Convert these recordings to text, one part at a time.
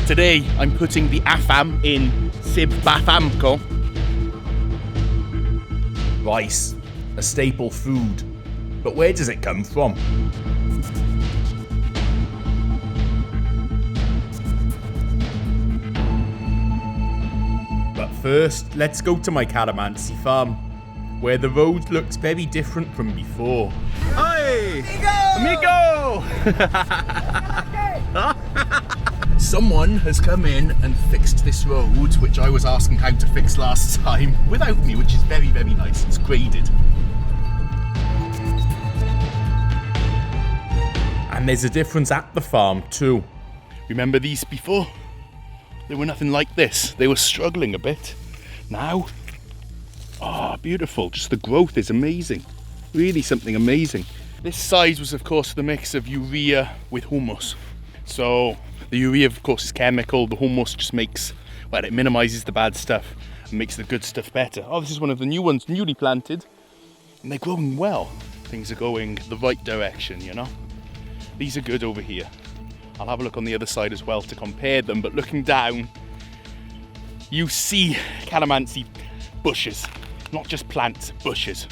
Today, I'm putting the AFAM in SIBAFAMCO. Rice, a staple food. But where does it come from? But first, let's go to my calamansi farm, where the road looks very different from before. Hi! Amigo! Someone has come in and fixed this road, which I was asking how to fix last time, without me, which is very, very nice. It's graded. And there's a difference at the farm too. Remember these before? They were nothing like this. They were struggling a bit. Now, beautiful. Just the growth is amazing. Really something amazing. This side was, of course, the mix of urea with humus. So the urea, of course, is chemical. The humus just makes, well, it minimises the bad stuff and makes the good stuff better. Oh, this is one of the new ones, newly planted. And they're growing well. Things are going the right direction, you know? These are good over here. I'll have a look on the other side as well to compare them, but looking down, you see calamansi bushes, not just plants, bushes.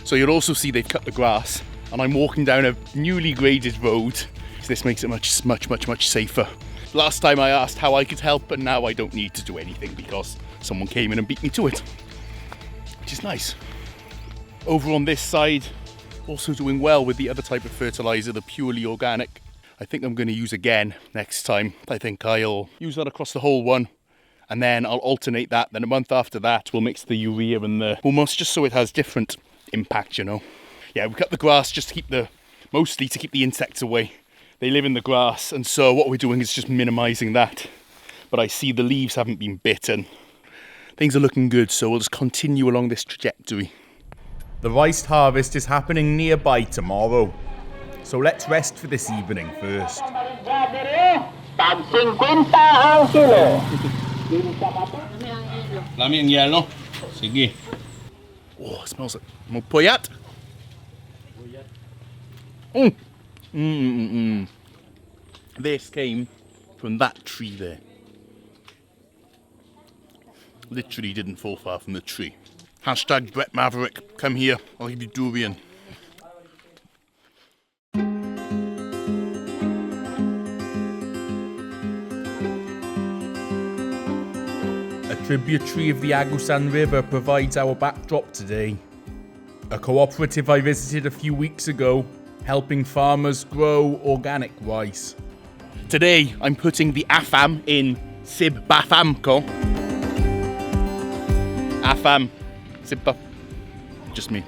So you'll also see they've cut the grass, and I'm walking down a newly graded road, so this makes it much safer. Last time I asked how I could help, and now I don't need to do anything because someone came in and beat me to it, which is nice. Over on this side, also doing well with the other type of fertilizer, the purely organic. I think I'm going to use again next time. I think I'll use that across the whole one, and then I'll alternate that. Then a month after that, we'll mix the urea and the humus, just so it has different impact, you know. Yeah, we cut the grass just to keep mostly to keep the insects away. They live in the grass, and so what we're doing is just minimizing that. But I see the leaves haven't been bitten. Things are looking good, so we'll just continue along this trajectory. The rice harvest is happening nearby tomorrow. So let's rest for this evening first. Lami ang yelo. Sige. Oh, it smells like puyat. This came from that tree there. Literally didn't fall far from the tree. Hashtag Brett Maverick. Come here, I'll give you durian. A tributary of the Agusan River provides our backdrop today. A cooperative I visited a few weeks ago, helping farmers grow organic rice. Today, I'm putting the AFAM in SIBAFAMCO. AFAM, SIBAF. Just me.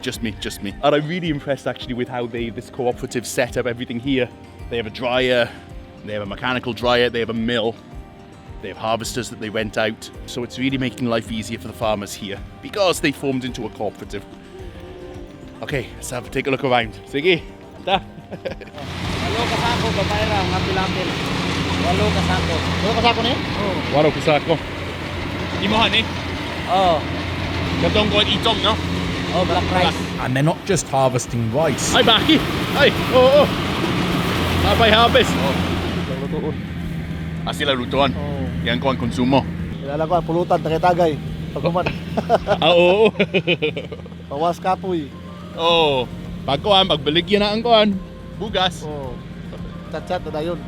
And I'm really impressed actually with how this cooperative set up everything here. They have a dryer, they have a mechanical dryer, they have a mill. They have harvesters that they rent out, so it's really making life easier for the farmers here because they formed into a cooperative. Okay, let's take a look around. Sige, ta. Walo kasako babayra nga pilapil. Walo kasako ni? Oh. Walo kasako. Imohan ni? Oh. Katong ko itong, no? Oh, black rice. And they're not just harvesting rice. Hi, Baki. Hi. Oh. Mabay harvest. Oh. Lutuon. Sila lutuan. Oh. Yan ko ang konsumo. Kilala ko ang pulutan, tagay-tagay. Pagkuman. Oo. Pawas kapoy. Oo. Pagkuhan, pagbaligyan na ang kuhan. Bugas. Oo. Chat-chat na yun.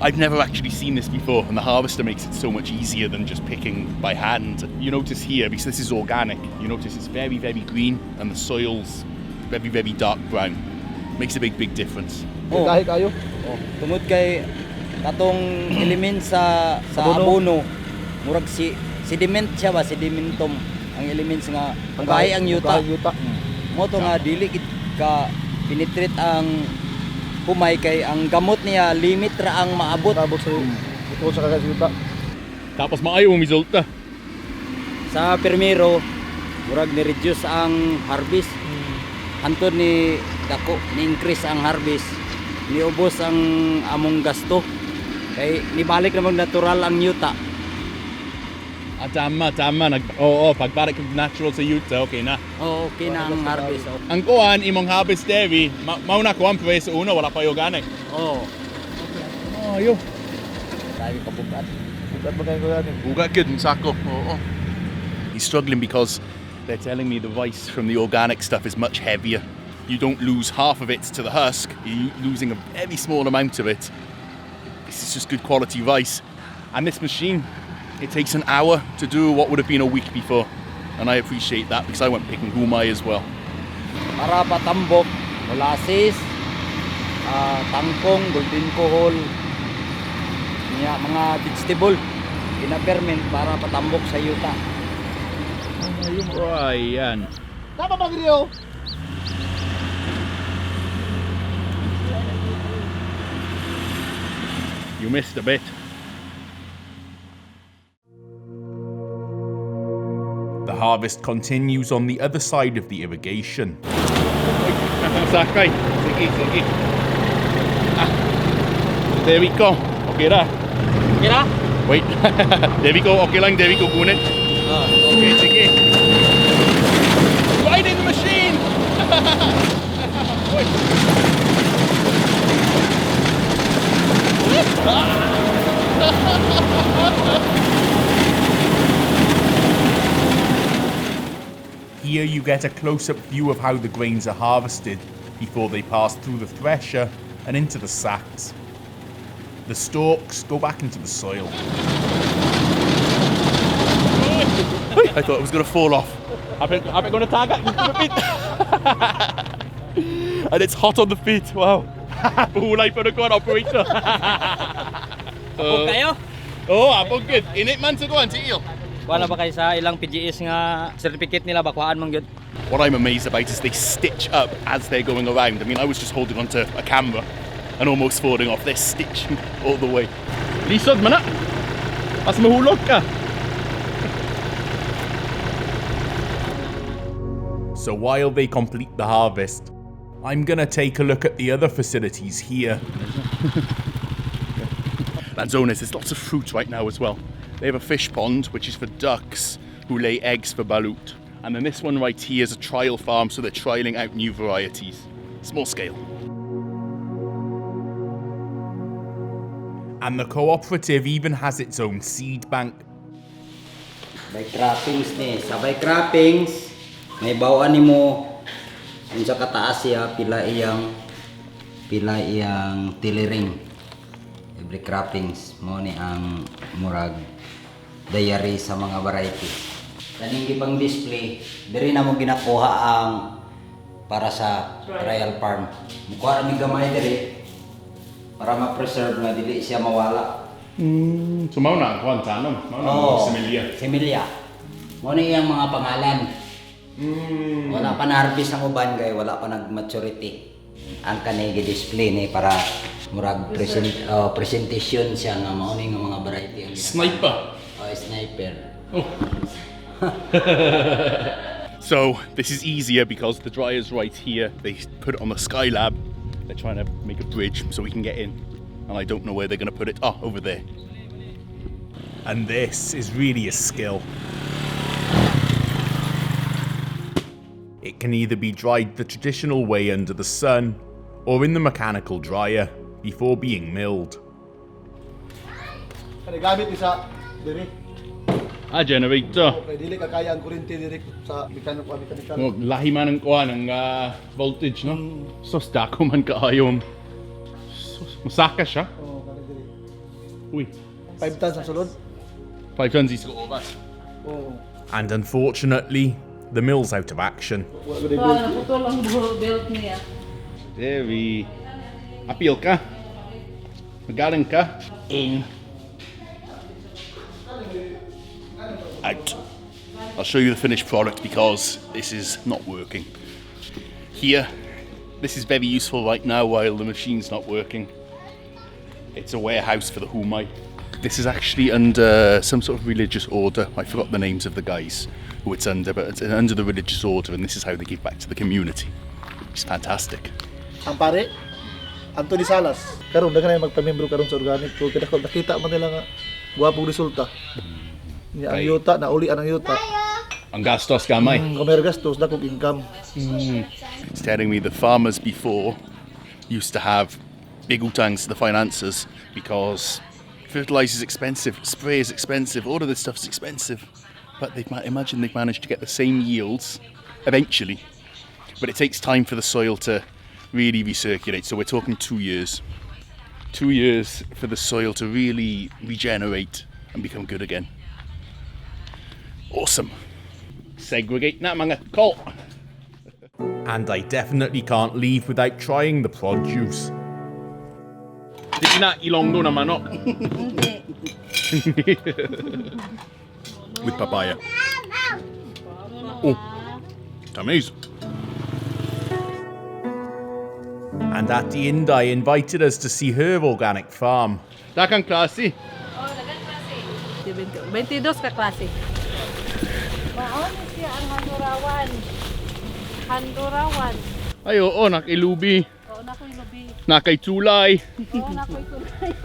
I've never actually seen this before, and the harvester makes it so much easier than just picking by hand. You notice here, because this is organic, you notice it's very, very green, and the soil's very, very dark brown. Makes a big, big difference. Oh. Kahit kayo. Oh. Tungod kay katong element sa abono, murag sediment siya ba, sedimentum ang elements nga pagkahi ang yuta. Mo to nga dili ka penetrate ang humay kay ang gamot niya limit ra ang maabot sa ito sa yuta. Tapos maayo ang resulta. Sa primero, murag ni reduce ang harvest. Antod ni dako ni increase ang harvest. Niubos ang among gasto. Kay nibalik namang natural ang yuta. Tama. Pagbalik ng natural sa yuta, okay na. Oo, okay na ang harvest. Ang kuhan, imong harvest dairy, mauna kuhan preso uno, wala pa organic. Oo. Yo. Dami kabugat. Bukat ba kayo yan? Ugat good and sako. Oh. He's struggling because they're telling me the rice from the organic stuff is much heavier. You don't lose half of it to the husk, you're losing a very small amount of it. This is just good quality rice. And this machine, it takes an hour to do what would have been a week before. And I appreciate that because I went picking humay as well. Para patambok, molasses, tangkong, golden kohol, mga vegetable, ina-ferment para patambok sa yuta. Ayan. Tama ba, Grio? You missed a bit. The harvest continues on the other side of the irrigation. Sakay. Sige. There we go. Okay ra. Okay na? Wait. There we go. Okay lang. There we go. Gunit. Okay, sige. Right in the machine. Wait. Here you get a close-up view of how the grains are harvested before they pass through the thresher and into the sacks. The stalks go back into the soil. I thought it was going to fall off. I've been going to tag it and it's hot on the feet. Wow. Buhulay pa na ko, operator. Abog kayo? Oo, abog good. Init man sa kuwan, si Il. Wala ba kayo sa ilang PGS nga certificate nila bakwaan man gyud? What I'm amazed about is they stitch up as they're going around. I mean, I was just holding onto a camera and almost falling off. They're stitching all the way. Lisod man na. As mahulog ka. So while they complete the harvest, I'm gonna take a look at the other facilities here. Lanzones, there's lots of fruit right now as well. They have a fish pond, which is for ducks who lay eggs for balut. And then this one right here is a trial farm, so they're trialing out new varieties. Small scale. And the cooperative even has its own seed bank. By croppings ni, sabay croppings, may bawaan nimo unsa kataas siya pila iyang tillering. Every croppings mo ni ang murag diary sa mga varieties. Kaning gipang display, diri na mo ginakuha ang para sa trial farm. Mukuha mi gamay diri para ma-preserve nga dili siya mawala. So mauna ang kuwan tanom, semilya. Mo ni iyang mga pangalan. Wala pa na-harvest ang uban kay wala pa nag-maturity. Ang kanay gi-display ni para murag presentation siya nga mao ni nga mga variety ang Sniper. Sniper. Oh. So this is easier because the dryer's right here. They put it on the Skylab. They're trying to make a bridge so we can get in. And I don't know where they're going to put it. Oh, over there. And this is really a skill. It can either be dried the traditional way under the sun or in the mechanical dryer before being milled. Kani gamit isa diri. Generator. Okay, dili ka kaya ang kuryente diri sa mechanical. Lahi man ang kuha ng voltage, no? So, dako man kaayo. Masaka siya. Oh, kani diri. Uy. 5 tons ang sulod. 5 tons is over. Oh. And unfortunately, the mill's out of action. Naputol ang belt niya. Very. Appeal ka? Magaling ka? In. Out. I'll show you the finished product because this is not working. Here, this is very useful right now while the machine's not working. It's a warehouse for the humai. This is actually under some sort of religious order. I forgot the names of the guys who it's under, but it's under the religious order, and this is how they give back to the community. It's fantastic. Ang pare Anthony Salas. Karon daghan ay magpamembro karon sa organic. Kung nakita man nila nga guwapong resulta. Nya ang yuta na uli ang yuta. Ang gastos gamay. Kamer gastos dakong income. It's telling me the farmers before used to have big utangs to the financiers because Fertilizer's expensive, spray is expensive, all of this stuff's expensive. But imagine they've managed to get the same yields eventually. But it takes time for the soil to really recirculate. So we're talking 2 years. 2 years for the soil to really regenerate and become good again. Awesome. Segregate na mga kol. And I definitely can't leave without trying the produce. Di na ilonggo na manok. With papaya. Oh, tamis. And Ati Inday invited us to see her organic farm. Dakang klase. Oh, dagan klase. 22 ka klase. Maon siya ang handurawan. Handurawan. Ay, oo, nakilubi. Oo, nakoy lubi. Nakaitulay. Oo, nakoy tulay.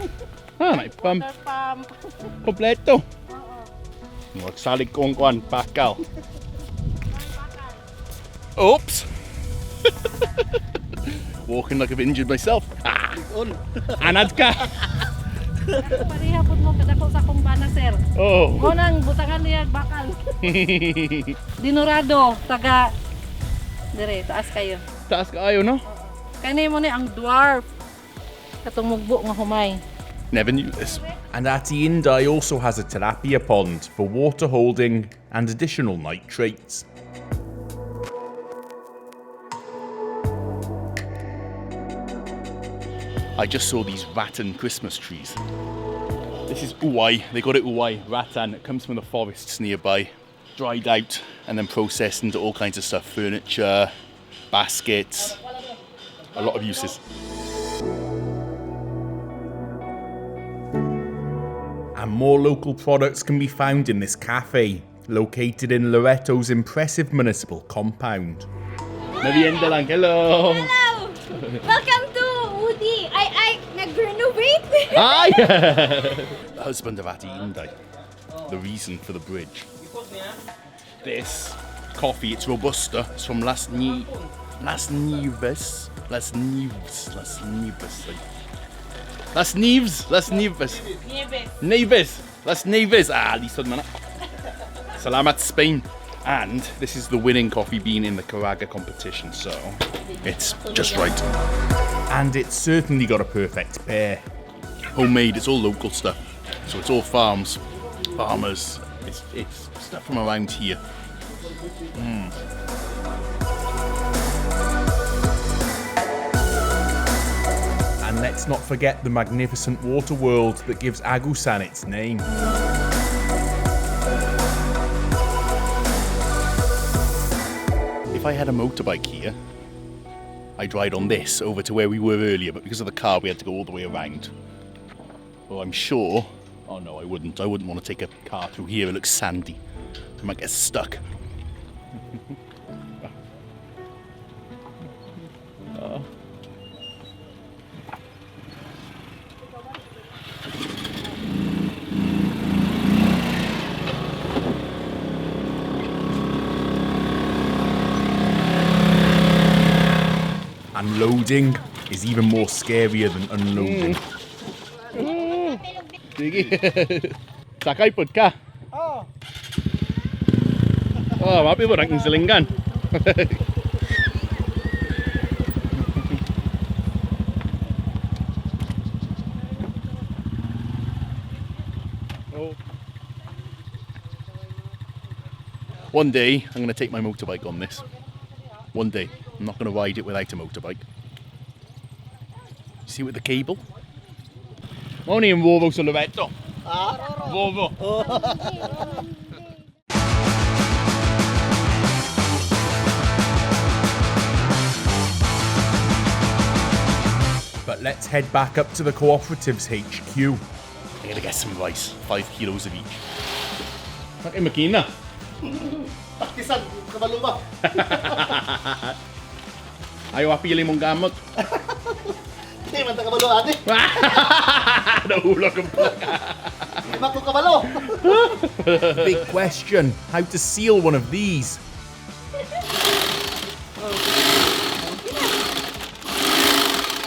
Naipam. Water pump. Kompleto. Oo. Magsalig ko ang kwan, pakal. Oops. Walking like I've injured myself. Anad ka. Pariha pud mo kadako sa akong bana, sir. Oh. Mo nang butangan niya bakal. Dinorado, taga dire, taas kayo. Taas ka ayo, no? Kani mo ni ang dwarf. Katong mugbo nga humay. Never knew this. And Ati Inday also has a tilapia pond for water holding and additional nitrates. I just saw these rattan Christmas trees. This is uwai. They got it uwai, rattan. It comes from the forests nearby. Dried out and then processed into all kinds of stuff. Furniture, baskets, a lot of uses. And more local products can be found in this cafe, located in Loreto's impressive municipal compound. Merienda lang. Hello. Hello! Welcome to Udi. I nag-renovate. Hi. The husband of Ati Inday. The reason for the bridge. This coffee, it's Robusta. It's from Las Nieves. Listo man. Salamat, Spain. And this is the winning coffee bean in the Caraga competition, so it's just right. And it's certainly got a perfect pair. Homemade, it's all local stuff. So it's all farms, farmers. It's stuff from around here. And let's not forget the magnificent water world that gives Agusan its name. If I had a motorbike here, I'd ride on this over to where we were earlier, but because of the car, we had to go all the way around. Well, I'm sure... Oh no, I wouldn't. I wouldn't want to take a car through here. It looks sandy. I might get stuck. And loading is even more scarier than unloading. Sige. Sakay pod ka. Oh, mapi mo ranking silingan. One day, I'm going to take my motorbike on this. One day. I'm not going to ride it without a motorbike. See with the cable? Only in RORO sa Loreto. RORO. But let's head back up to the cooperative's HQ. I'm going to get some rice. 5 kilos of each. Bakit makina? Taktisan, kabalo ba? Ayaw apili mong gamot. Hindi man ta kabalo ate. Nahulog ang plaka. Hindi man ko kabalo. Big question, how to seal one of these?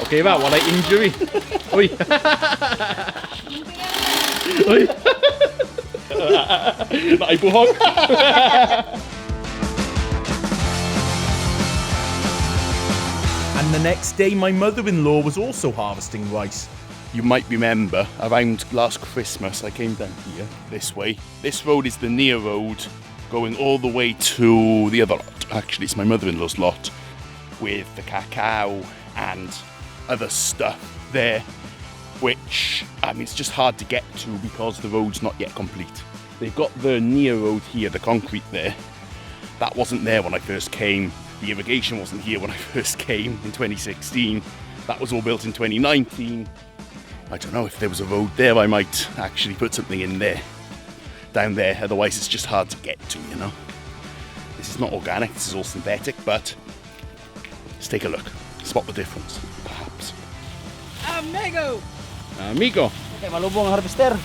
Okay ba? Walay injury. Uy. Naibuhok. And the next day, my mother-in-law was also harvesting rice. You might remember, around last Christmas, I came down here, this way. This road is the near road, going all the way to the other lot. Actually, it's my mother-in-law's lot, with the cacao and other stuff there, which, I mean, it's just hard to get to because the road's not yet complete. They've got the near road here, the concrete there. That wasn't there when I first came. The irrigation wasn't here when I first came in 2016. That was all built in 2019. I don't know, if there was a road there, I might actually put something in there, down there. Otherwise, it's just hard to get to, you know. This is not organic, this is all synthetic, but let's take a look. Spot the difference, perhaps. Amigo! Amigo. Okay, malubong ang harvester.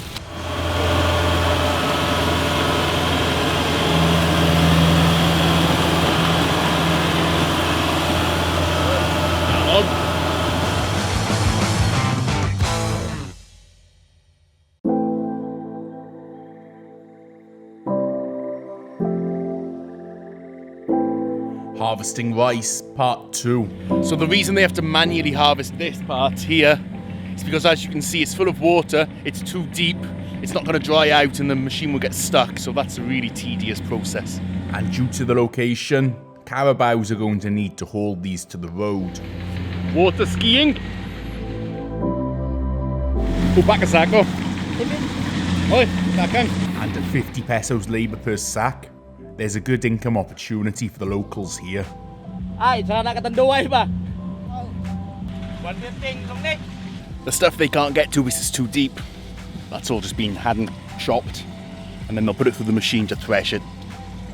Harvesting rice, part 2. So the reason they have to manually harvest this part here is because, as you can see, it's full of water, it's too deep, it's not going to dry out and the machine will get stuck, so that's a really tedious process. And due to the location, carabaos are going to need to haul these to the road. Water skiing. Upaka sako. Oi, takang. And at 50 pesos labour per sack, there's a good income opportunity for the locals here. Ay, sana katanduay ba? The stuff they can't get to is it's too deep. That's all just been hand chopped, and then they'll put it through the machine to thresh it.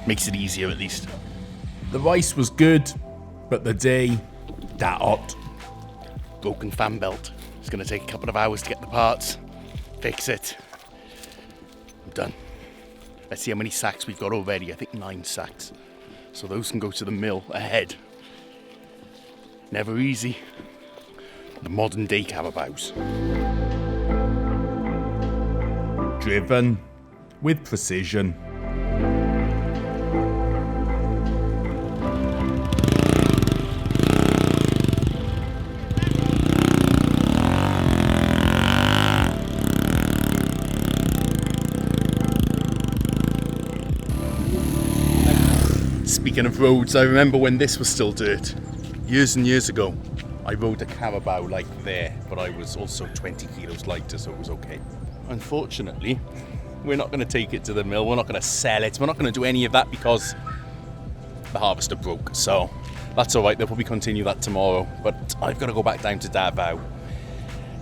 Makes it easier at least. The rice was good, but the day, Daot. Broken fan belt. It's going to take a couple of hours to get the parts, fix it. I'm done. Let's see how many sacks we've got already. I think 9 sacks. So those can go to the mill ahead. Never easy. The modern day carabaos. Driven with precision. Speaking of roads, I remember when this was still dirt. Years and years ago, I rode a carabao like there, but I was also 20 kilos lighter, so it was okay. Unfortunately, we're not going to take it to the mill, we're not going to sell it, we're not going to do any of that because the harvester broke. So that's alright, they'll probably continue that tomorrow, but I've got to go back down to Davao.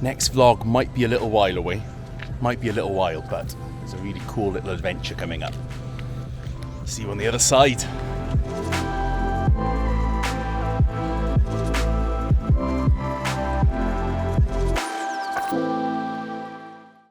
Next vlog might be a little while away, but there's a really cool little adventure coming up. See you on the other side.